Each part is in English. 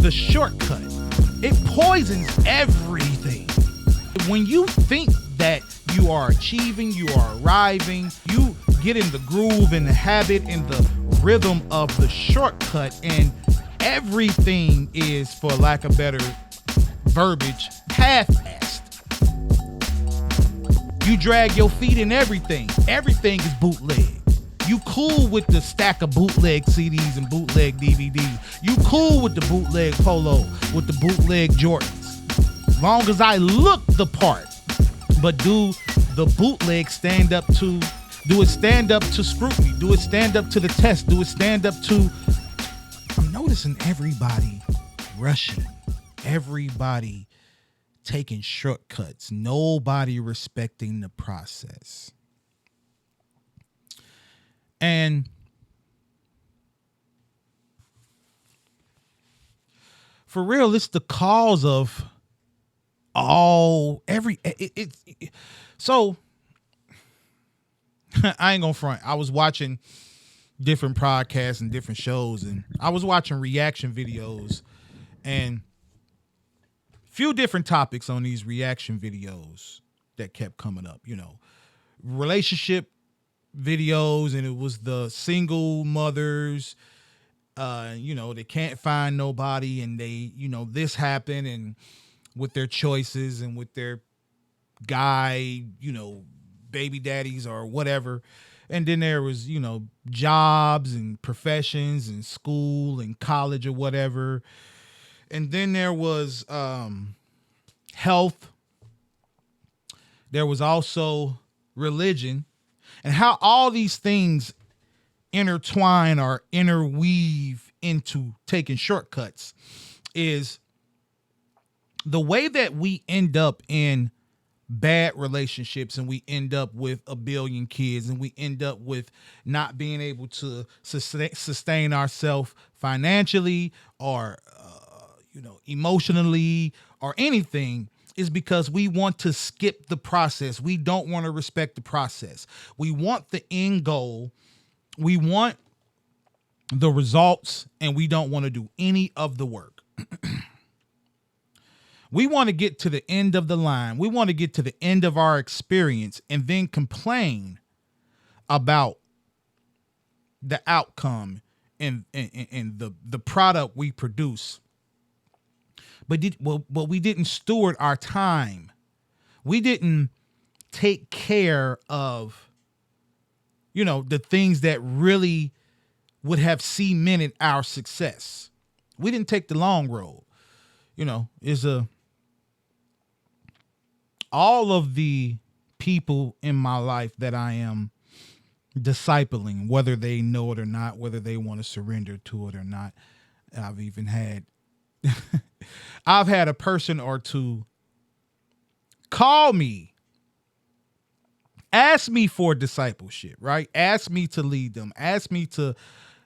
the shortcut. It poisons everything. When you think that you are achieving, you are arriving, you get in the groove and the habit and the rhythm of the shortcut, and everything is, for lack of better verbiage, half-assed. You drag your feet in everything. Everything is bootleg. You cool with the stack of bootleg CDs and bootleg DVDs. You cool with the bootleg polo, with the bootleg Jordans. Long as I look the part. But do the bootleg stand up to, do it stand up to scrutiny? Do it stand up to the test? Do it stand up to, I'm noticing everybody rushing. Everybody taking shortcuts. Nobody respecting the process. And for real, it's the cause of so I ain't gonna front. I was watching different podcasts and different shows, and I was watching reaction videos, and few different topics on these reaction videos that kept coming up, relationship videos, and it was the single mothers, they can't find nobody, and they, this happened, and with their choices and with their guy, baby daddies or whatever. And then there was, jobs and professions and school and college or whatever. And then there was health. There was also religion, and how all these things intertwine or interweave into taking shortcuts is the way that we end up in bad relationships, and we end up with a billion kids, and we end up with not being able to sustain ourselves financially or emotionally or anything, is because we want to skip the process. We don't want to respect the process. We want the end goal. We want the results, and we don't want to do any of the work. We want to get to the end of the line. We want to get to the end of our experience and then complain about the outcome and the product we produce. But we didn't steward our time. We didn't take care of, the things that really would have cemented our success. We didn't take the long road. All of the people in my life that I am discipling, whether they know it or not, whether they want to surrender to it or not. I've even had a person or two call me, ask me for discipleship, right? Ask me to lead them, ask me to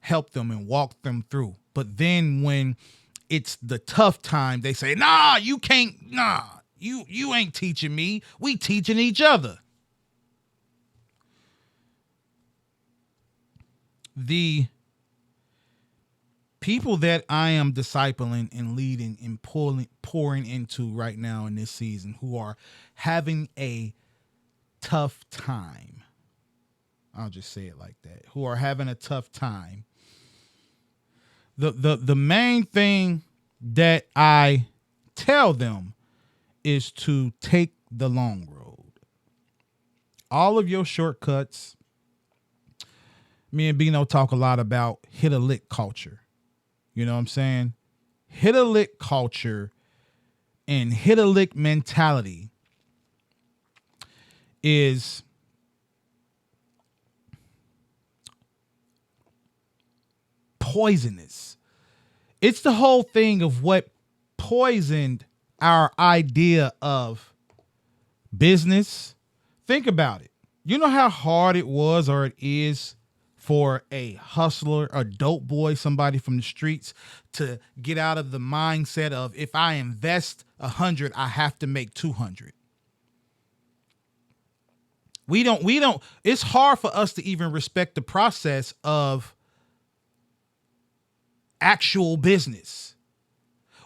help them and walk them through. But then when it's the tough time, they say, nah, you can't, nah. You ain't teaching me. We teaching each other. The people that I am discipling and leading and pouring into right now in this season, who are having a tough time. I'll just say it like that. Who are having a tough time. The main thing that I tell them is to take the long road. All of your shortcuts. Me and Bino talk a lot about hit a lick culture. You know what I'm saying? Hit a lick culture and hit a lick mentality is poisonous. It's the whole thing of what poisoned our idea of business. Think about it. You know how hard it was, or it is, for a hustler, a dope boy, somebody from the streets, to get out of the mindset of, if I invest 100, I have to make 200. We don't, it's hard for us to even respect the process of actual business.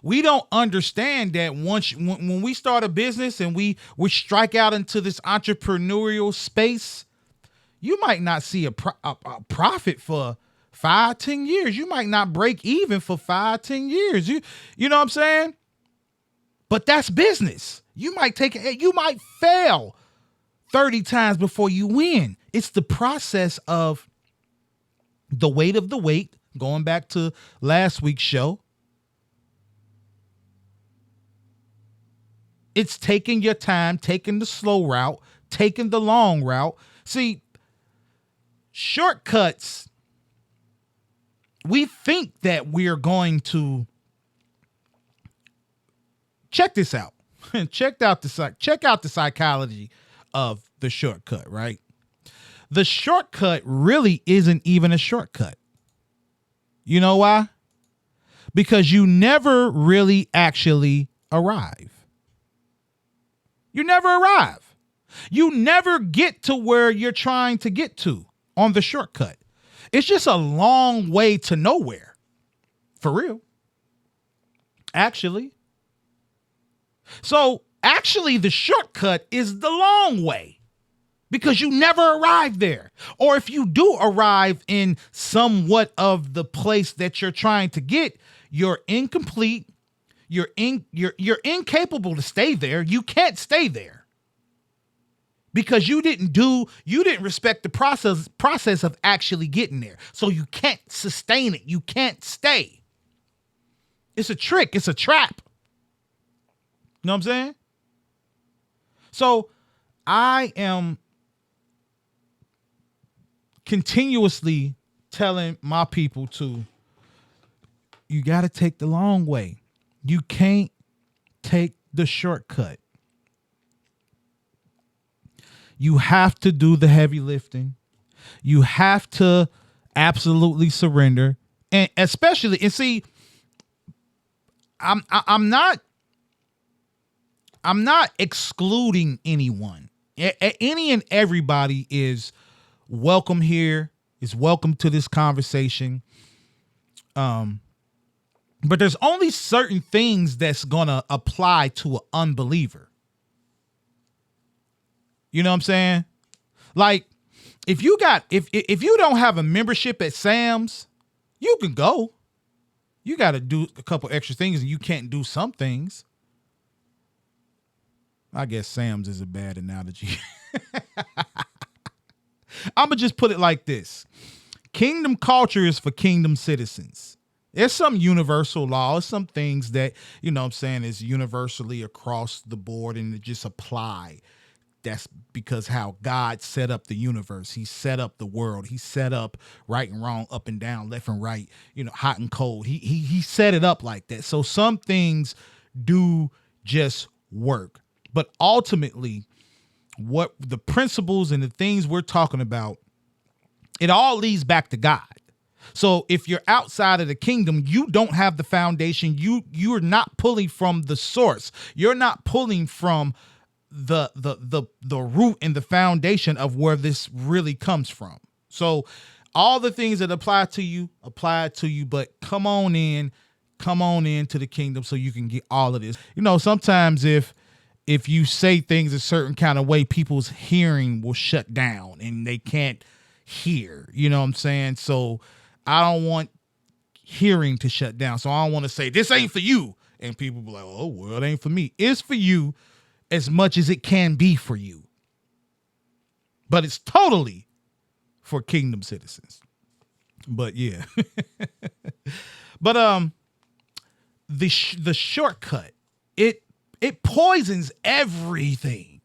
We don't understand that when we start a business and we strike out into this entrepreneurial space, you might not see a profit for 5-10 years. You might not break even for 5-10 years. You know what I'm saying? But that's business. You might fail 30 times before you win. It's the process of the weight of the weight, going back to last week's show. It's taking your time, taking the slow route, taking the long route. See, shortcuts, we think that we're going to check this out. Check out the psychology of the shortcut, right? The shortcut really isn't even a shortcut. You know why? Because you never really actually arrive. You never arrive. You never get to where you're trying to get to on the shortcut. It's just a long way to nowhere. For real. Actually. So actually the shortcut is the long way because you never arrive there. Or if you do arrive in somewhat of the place that you're trying to get, you're incomplete. You're incapable to stay there. You can't stay there because you didn't respect the process of actually getting there. So you can't sustain it. You can't stay. It's a trick. It's a trap. You know what I'm saying? So I am continuously telling my people you got to take the long way. You can't take the shortcut. You have to do the heavy lifting. You have to absolutely surrender. And especially, and see, I'm not excluding anyone. Any and everybody is welcome here, is welcome to this conversation. But there's only certain things that's going to apply to an unbeliever. You know what I'm saying? Like, if you don't have a membership at Sam's, you can go. You got to do a couple extra things and you can't do some things. I guess Sam's is a bad analogy. I'm going to just put it like this. Kingdom culture is for kingdom citizens. There's some universal laws, some things that, you know what I'm saying, is universally across the board and it just apply. That's because how God set up the universe. He set up the world. He set up right and wrong, up and down, left and right, hot and cold. He set it up like that. So some things do just work. But ultimately, what the principles and the things we're talking about, it all leads back to God. So if you're outside of the kingdom, you don't have the foundation. You're not pulling from the source. You're not pulling from the root and the foundation of where this really comes from. So all the things that apply to you, but come on in to the kingdom so you can get all of this. Sometimes if you say things a certain kind of way, people's hearing will shut down and they can't hear. You know what I'm saying? So I don't want hearing to shut down. So I don't want to say, this ain't for you. And people be like, oh, well, it ain't for me. It's for you as much as it can be for you. But it's totally for kingdom citizens. But yeah. But the shortcut, it poisons everything.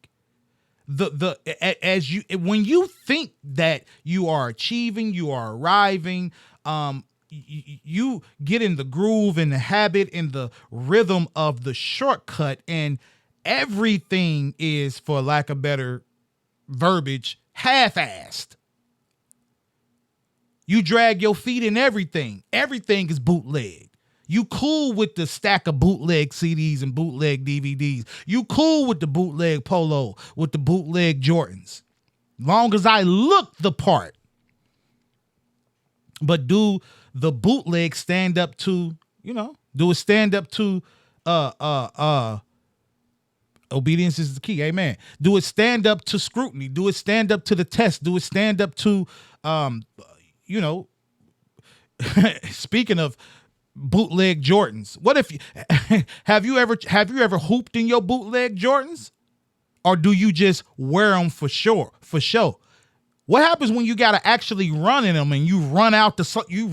When you think that you are achieving, you are arriving, you get in the groove, in the habit, in the rhythm of the shortcut, and everything is, for lack of better verbiage, half-assed. You drag your feet in everything. Everything is bootleg. You cool with the stack of bootleg CDs and bootleg DVDs. You cool with the bootleg polo, with the bootleg Jordans. Long as I look the part. But do the bootleg stand up to, Do it stand up to obedience is the key. Amen. Do it stand up to scrutiny? Do it stand up to the test? Do it stand up to speaking of bootleg Jordans, what if you have you ever hooped in your bootleg Jordans? Or do you just wear them for sure? For sure. What happens when you got to actually run in them and you run out the soul? You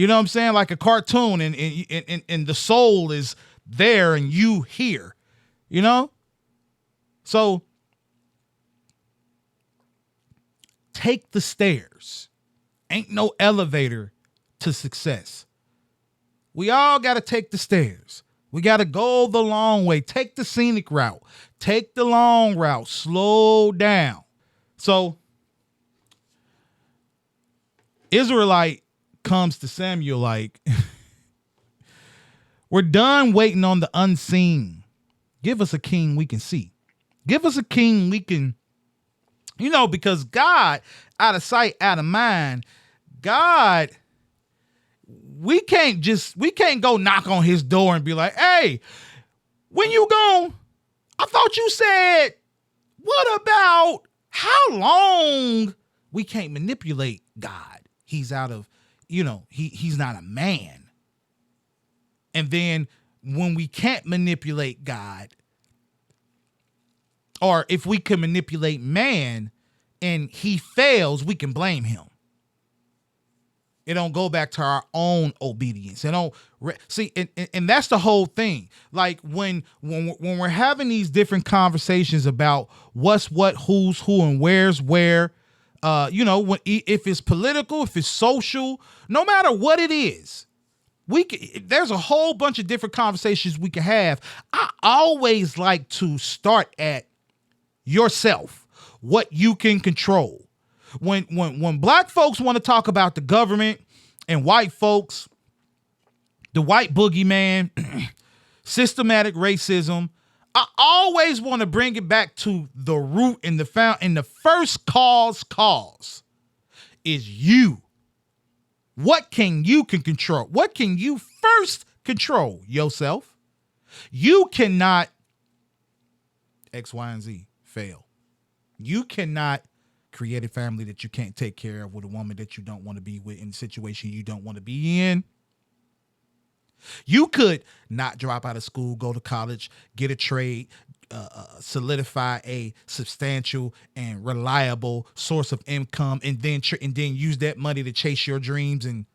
know what I'm saying? Like a cartoon, and the soul is there and you here. You know? So take the stairs. Ain't no elevator to success. We all got to take the stairs. We got to go the long way. Take the scenic route. Take the long route. Slow down. So, Israelite comes to Samuel like, we're done waiting on the unseen. Give us a king we can see. Give us a king we can, because God, out of sight, out of mind, God, we can't go knock on his door and be like, hey, when you gone? I thought you said, what about how long? We can't manipulate God. He's out of, he's not a man. And then when we can't manipulate God, or if we can manipulate man and he fails, we can blame him. It don't go back to our own obedience. It don't see, and that's the whole thing. Like when we're having these different conversations about what's what, who's who, and where's where, if it's political, if it's social, no matter what it is, there's a whole bunch of different conversations we can have. I always like to start at yourself, what you can control. When black folks want to talk about the government and white folks, the white boogeyman, systematic racism, I always want to bring it back to the root and the first cause is you. What can you control? What can you first control? Yourself. You cannot X, Y, and Z fail. You cannot create a family that you can't take care of with a woman that you don't want to be with in a situation you don't want to be in. You could not drop out of school, go to college, get a trade, solidify a substantial and reliable source of income, and then use that money to chase your dreams and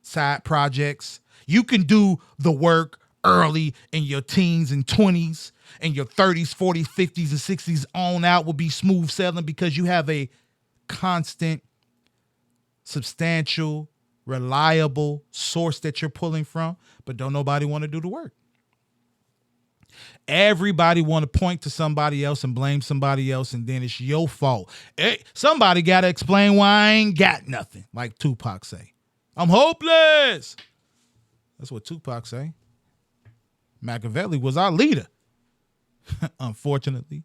side projects. You can do the work early in your teens and 20s, and your 30s, 40s, 50s, and 60s on out will be smooth sailing because you have a constant, substantial, reliable source that you're pulling from, but don't nobody want to do the work. Everybody want to point to somebody else and blame somebody else, and then it's your fault. Hey, somebody got to explain why I ain't got nothing, like Tupac say. I'm hopeless. That's what Tupac say. Machiavelli was our leader. Unfortunately.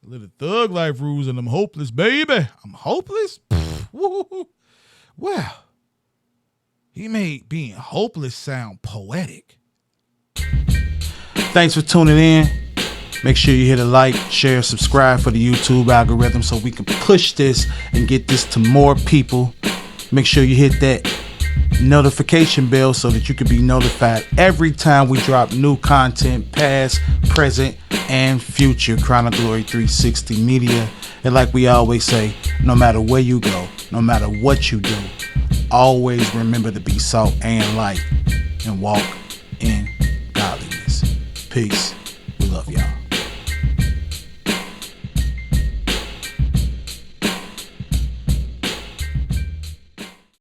Little thug life rules and I'm hopeless, baby. I'm hopeless? Well, he made being hopeless sound poetic. Thanks for tuning in. Make sure you hit a like, share, subscribe for the YouTube algorithm so we can push this and get this to more people. Make sure you hit that notification bell so that you can be notified every time we drop new content, past, present, and future. Crown of Glory 360 Media. And like we always say, no matter where you go, no matter what you do, always remember to be salt and light and walk in godliness. Peace. We love y'all.